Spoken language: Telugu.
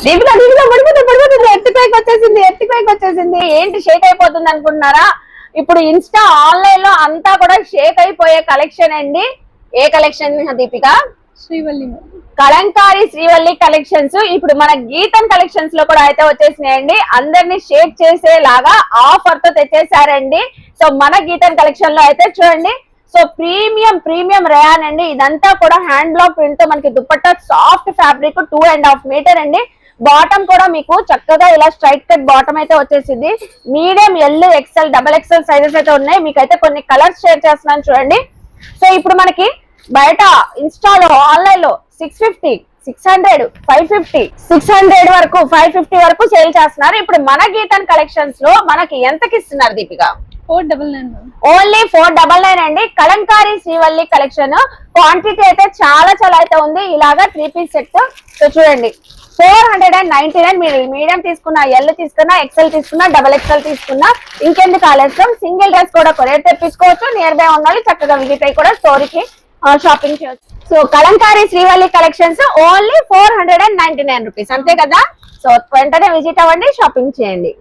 దీపిక దీపిక పడిపోతుంది ఎత్తిపైకి వచ్చేసింది ఏంటి షేక్ అయిపోతుంది అనుకుంటున్నారా? ఇప్పుడు ఇన్స్టా ఆన్లైన్ లో అంతా కూడా షేక్ అయిపోయే కలెక్షన్ అండి. ఏ కలెక్షన్ దీపిక? శ్రీవల్లి కలంకారీ శ్రీవల్లి కలెక్షన్స్ ఇప్పుడు మన గీతం కలెక్షన్స్ లో కూడా అయితే వచ్చేసినాయండి. అందరినీ షేక్ చేసేలాగా ఆఫర్ తో తెచ్చేసారండి. సో మన గీతం కలెక్షన్ లో అయితే చూడండి. సో ప్రీమియం రేయాన్ అండి. ఇదంతా కూడా హ్యాండ్ బ్లాక్ ప్రింట్ తో మనకి దుపట్టా సాఫ్ట్ ఫ్యాబ్రిక్ 2.5 మీటర్ అండి. బాటమ్ కూడా మీకు చక్కగా ఇలా స్ట్రైట్ కట్ బాటమ్ అయితే వచ్చేసింది. Medium L XL double XL sizes అయితే ఉన్నాయి. మీకైతే కొన్ని కలర్స్ షేర్ చేస్తున్నాను చూడండి. సో ఇప్పుడు మనకి బయట ఇన్స్టాలో ఆన్లైన్ లో 650, 600, 550, 600 వరకు 550 వరకు సేల్ చేస్తున్నారు. ఇప్పుడు మన గీతం కలెక్షన్స్ లో మనకి ఎంతకి ఇస్తున్నారు దీపిక? 499 ఓన్లీ 499 అండి. కలంకారీ శ్రీవల్లి కలెక్షన్ క్వాంటిటీ అయితే చాలా అయితే ఉంది. ఇలాగా 3 పీస్ సెట్. సో చూడండి 499. మీరు మీడియం తీసుకున్నా, ఎల్ తీసుకున్నా, ఎక్సెల్ తీసుకున్నా, డబల్ ఎక్సెల్ తీసుకున్నా ఇంకెందుకు ఆలస్యం, సింగిల్ డ్రెస్ కూడా కొరియర్ తెప్పించుకోవచ్చు. నియర్ బై ఉన్న వాళ్ళు చక్కగా విజిట్ అయ్యి కూడా స్టోర్ కి షాపింగ్ చేయొచ్చు. So Kalamkari Srivalli collections only 499 rupees అంతే కదా. సో వెంటనే విజిట్ అవ్వండి, షాపింగ్ చేయండి.